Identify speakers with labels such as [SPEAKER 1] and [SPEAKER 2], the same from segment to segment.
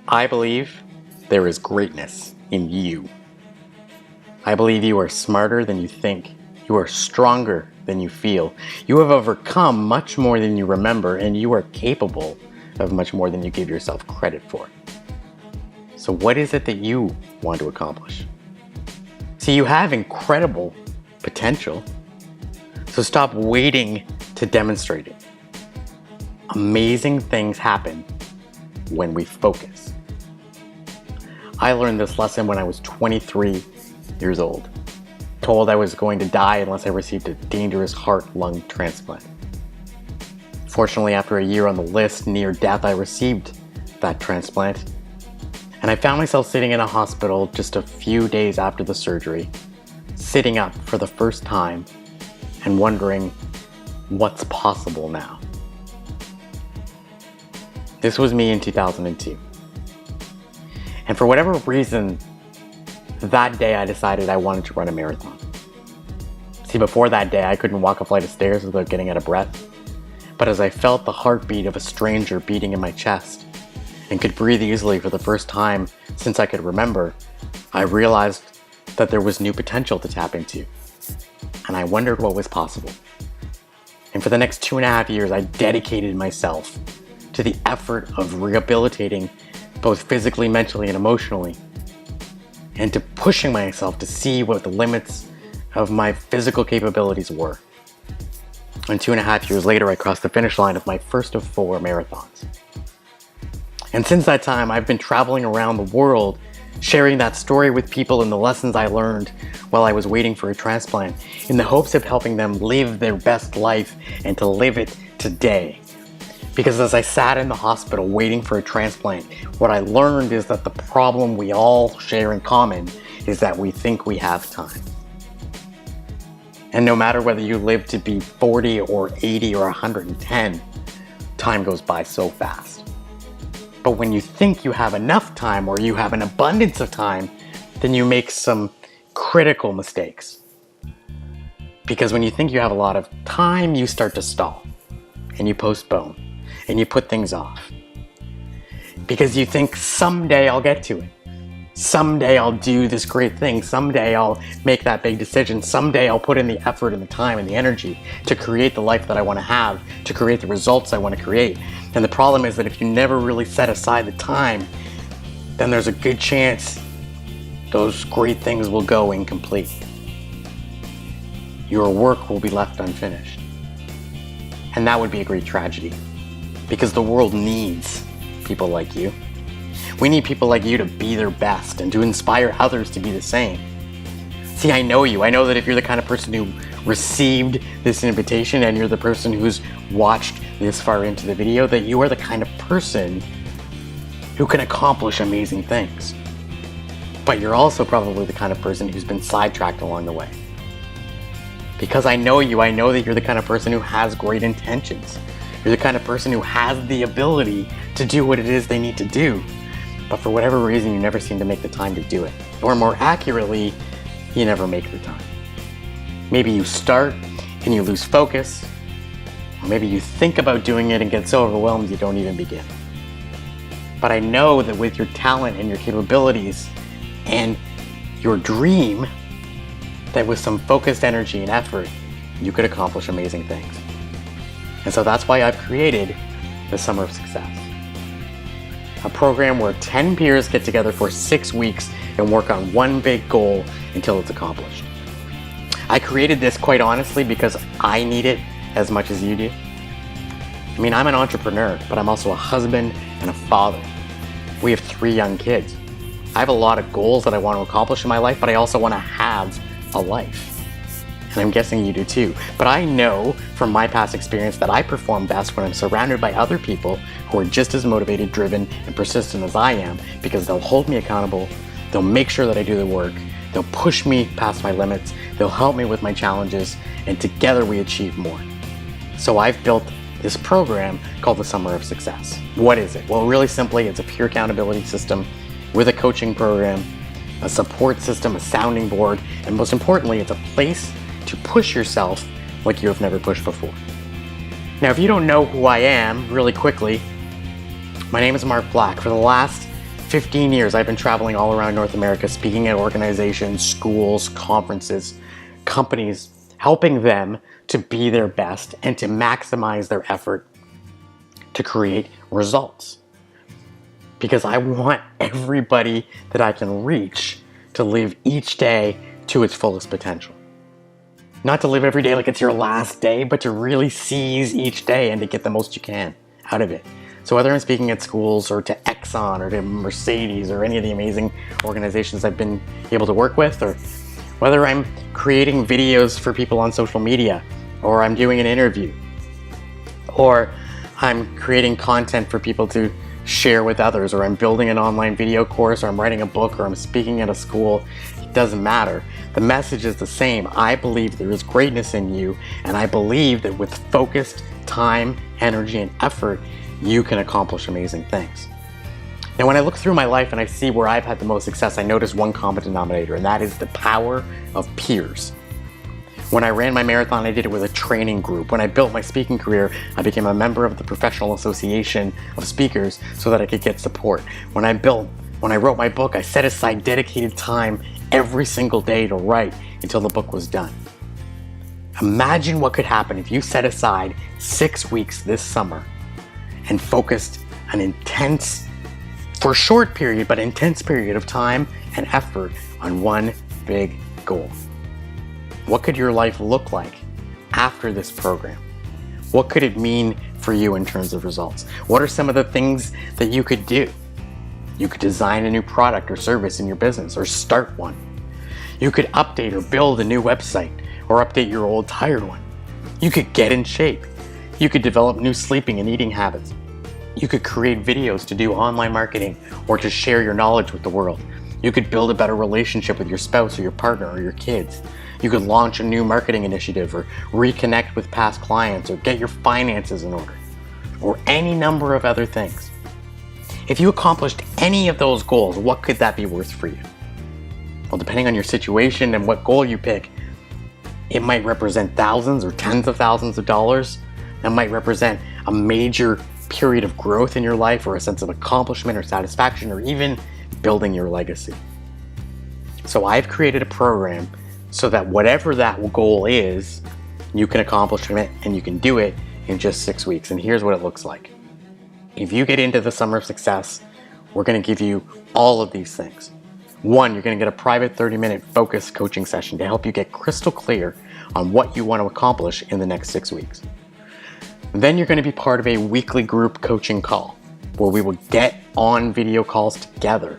[SPEAKER 1] I believe there is greatness in you. I believe you are smarter than you think. You are stronger than you feel. You have overcome much more than you remember, and you are capable of much more than you give yourself credit for. So what is it that you want to accomplish? See, you have incredible potential. So stop waiting to demonstrate it. Amazing things happen when we focus. I learned this lesson when I was 23 years old, told I was going to die unless I received a dangerous heart-lung transplant. Fortunately, after a year on the list, near death, I received that transplant. And I found myself sitting in a hospital just a few days after the surgery, sitting up for the first time and wondering what's possible now. This was me in 2002. And for whatever reason, that day I decided I wanted to run a marathon. See, before that day, I couldn't walk a flight of stairs without getting out of breath. But as I felt the heartbeat of a stranger beating in my chest and could breathe easily for the first time since I could remember, I realized that there was new potential to tap into. And I wondered what was possible. And for the next 2.5 years, I dedicated myself to the effort of rehabilitating both physically, mentally, and emotionally, and to pushing myself to see what the limits of my physical capabilities were. And 2.5 years later, I crossed the finish line of my first of 4 marathons. And since that time, I've been traveling around the world, sharing that story with people and the lessons I learned while I was waiting for a transplant, in the hopes of helping them live their best life and to live it today. Because as I sat in the hospital waiting for a transplant, what I learned is that the problem we all share in common is that we think we have time. And no matter whether you live to be 40 or 80 or 110, time goes by so fast. But when you think you have enough time or you have an abundance of time, then you make some critical mistakes. Because when you think you have a lot of time, you start to stall and you postpone. And you put things off. Because you think, someday I'll get to it. Someday I'll do this great thing. Someday I'll make that big decision. Someday I'll put in the effort and the time and the energy to create the life that I want to have, to create the results I want to create. And the problem is that if you never really set aside the time, then there's a good chance those great things will go incomplete. Your work will be left unfinished. And that would be a great tragedy. Because the world needs people like you. We need people like you to be their best and to inspire others to be the same. See, I know you. I know that if you're the kind of person who received this invitation and you're the person who's watched this far into the video, that you are the kind of person who can accomplish amazing things. But you're also probably the kind of person who's been sidetracked along the way. Because I know you, I know that you're the kind of person who has great intentions. You're the kind of person who has the ability to do what it is they need to do. But for whatever reason, you never seem to make the time to do it. Or more accurately, you never make the time. Maybe you start and you lose focus. Or maybe you think about doing it and get so overwhelmed you don't even begin. But I know that with your talent and your capabilities and your dream, that with some focused energy and effort, you could accomplish amazing things. And so that's why I've created the Summer of Success. A program where 10 peers get together for 6 weeks and work on one big goal until it's accomplished. I created this quite honestly because I need it as much as you do. I mean, I'm an entrepreneur, but I'm also a husband and a father. We have 3 young kids. I have a lot of goals that I want to accomplish in my life, but I also want to have a life. And I'm guessing you do too. But I know from my past experience that I perform best when I'm surrounded by other people who are just as motivated, driven, and persistent as I am, because they'll hold me accountable, they'll make sure that I do the work, they'll push me past my limits, they'll help me with my challenges, and together we achieve more. So I've built this program called the Summer of Success. What is it? Well, really simply, it's a peer accountability system with a coaching program, a support system, a sounding board, and most importantly, it's a place to push yourself like you have never pushed before. Now, if you don't know who I am, really quickly, my name is Mark Black. For the last 15 years, I've been traveling all around North America, speaking at organizations, schools, conferences, companies, helping them to be their best and to maximize their effort to create results. Because I want everybody that I can reach to live each day to its fullest potential. Not to live every day like it's your last day, but to really seize each day and to get the most you can out of it. So whether I'm speaking at schools or to Exxon or to Mercedes or any of the amazing organizations I've been able to work with, or whether I'm creating videos for people on social media, or I'm doing an interview, or I'm creating content for people to share with others, or I'm building an online video course, or I'm writing a book, or I'm speaking at a school, it doesn't matter. The message is the same. I believe there is greatness in you, and I believe that with focused time, energy, and effort, you can accomplish amazing things. Now, when I look through my life and I see where I've had the most success, I notice one common denominator, and that is the power of peers. When I ran my marathon, I did it with a training group. When I built my speaking career, I became a member of the Professional Association of Speakers so that I could get support. When I wrote my book, I set aside dedicated time every single day to write until the book was done. Imagine what could happen if you set aside 6 weeks this summer and focused an intense, for a short period, but intense period of time and effort on one big goal. What could your life look like after this program? What could it mean for you in terms of results? What are some of the things that you could do? You could design a new product or service in your business, or start one. You could update or build a new website, or update your old tired one. You could get in shape. You could develop new sleeping and eating habits. You could create videos to do online marketing or to share your knowledge with the world. You could build a better relationship with your spouse or your partner or your kids. You could launch a new marketing initiative, or reconnect with past clients, or get your finances in order, or any number of other things. If you accomplished any of those goals, what could that be worth for you? Well, depending on your situation and what goal you pick, it might represent thousands or tens of thousands of dollars. It might represent a major period of growth in your life, or a sense of accomplishment or satisfaction, or even building your legacy. So I've created a program so that whatever that goal is, you can accomplish it and you can do it in just 6 weeks. And here's what it looks like. If you get into the Summer of Success, we're going to give you all of these things. One, you're going to get a private 30-minute focused coaching session to help you get crystal clear on what you want to accomplish in the next 6 weeks. Then you're going to be part of a weekly group coaching call where we will get on video calls together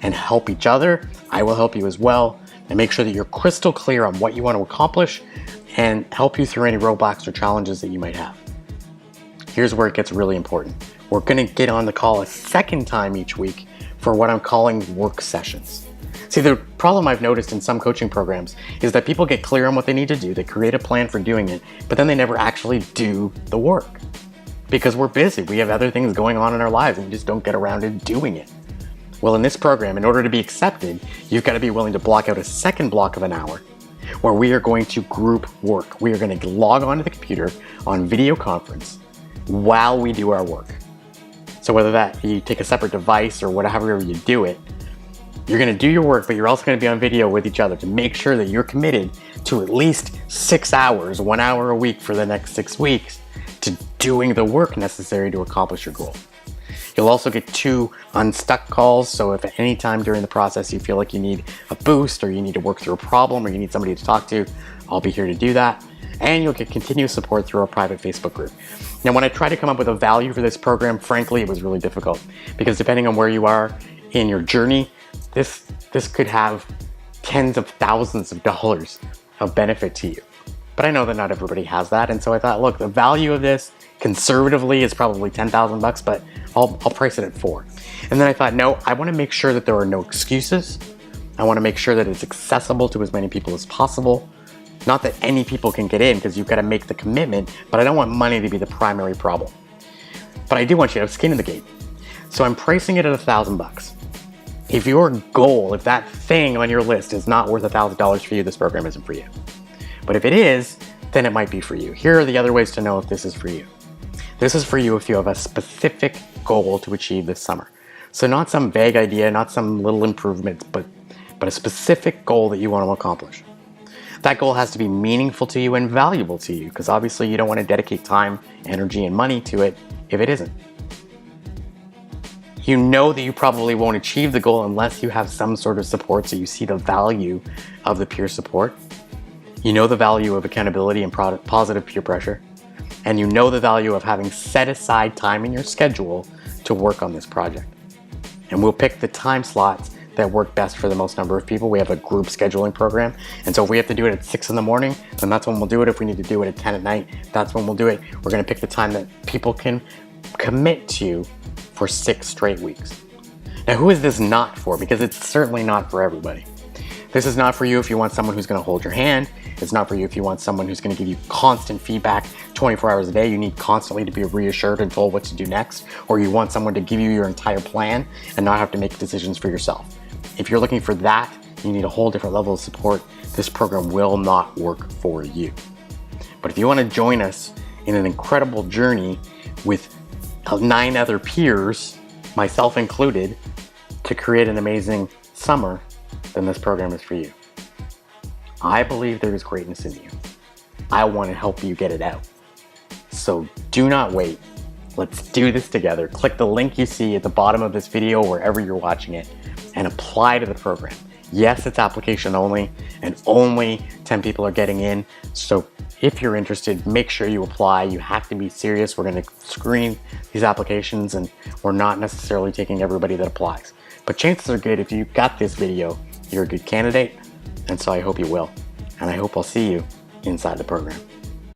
[SPEAKER 1] and help each other. I will help you as well, and make sure that you're crystal clear on what you want to accomplish and help you through any roadblocks or challenges that you might have. Here's where it gets really important. We're going to get on the call a second time each week for what I'm calling work sessions. See, the problem I've noticed in some coaching programs is that people get clear on what they need to do, they create a plan for doing it, but then they never actually do the work. Because we're busy, we have other things going on in our lives, and we just don't get around to doing it. Well, in this program, in order to be accepted, you've got to be willing to block out a second block of an hour where we are going to group work. We are going to log onto the computer on video conference while we do our work. So whether that you take a separate device or whatever you do it, you're going to do your work, but you're also going to be on video with each other to make sure that you're committed to at least 6 hours, 1 hour a week for the next 6 weeks to doing the work necessary to accomplish your goal. You'll also get 2 unstuck calls, so if at any time during the process you feel like you need a boost, or you need to work through a problem, or you need somebody to talk to, I'll be here to do that. And you'll get continuous support through our private Facebook group. Now, when I tried to come up with a value for this program, frankly, it was really difficult, because depending on where you are in your journey, this could have tens of thousands of dollars of benefit to you. But I know that not everybody has that, and so I thought, look, the value of this conservatively is probably $10,000, but I'll price it at $4,000. And then I thought, no, I want to make sure that there are no excuses. I want to make sure that it's accessible to as many people as possible. Not that any people can get in, because you've got to make the commitment, but I don't want money to be the primary problem. But I do want you to have skin in the game. So I'm pricing it at $1,000. If your goal, if that thing on your list is not worth $1,000 for you, this program isn't for you. But if it is, then it might be for you. Here are the other ways to know if this is for you. This is for you if you have a specific goal to achieve this summer. So not some vague idea, not some little improvements, but a specific goal that you want to accomplish. That goal has to be meaningful to you and valuable to you, because obviously you don't want to dedicate time, energy, and money to it if it isn't. You know that you probably won't achieve the goal unless you have some sort of support, so you see the value of the peer support. You know the value of accountability and positive peer pressure. And you know the value of having set aside time in your schedule to work on this project. And we'll pick the time slots that work best for the most number of people. We have a group scheduling program. And so if we have to do it at 6 in the morning, then that's when we'll do it. If we need to do it at 10 at night, that's when we'll do it. We're gonna pick the time that people can commit to for 6 straight weeks. Now, who is this not for? Because it's certainly not for everybody. This is not for you if you want someone who's gonna hold your hand. It's not for you if you want someone who's gonna give you constant feedback 24 hours a day. You need constantly to be reassured and told what to do next. Or you want someone to give you your entire plan and not have to make decisions for yourself. If you're looking for that, you need a whole different level of support. This program will not work for you. But if you wanna join us in an incredible journey with 9 other peers, myself included, to create an amazing summer, then this program is for you. I believe there is greatness in you. I want to help you get it out. So do not wait. Let's do this together. Click the link you see at the bottom of this video, wherever you're watching it, and apply to the program. Yes, it's application only, and only 10 people are getting in. So if you're interested, make sure you apply. You have to be serious. We're going to screen these applications, and we're not necessarily taking everybody that applies. But chances are good if you got this video, you're a good candidate, and so I hope you will. And I hope I'll see you inside the program.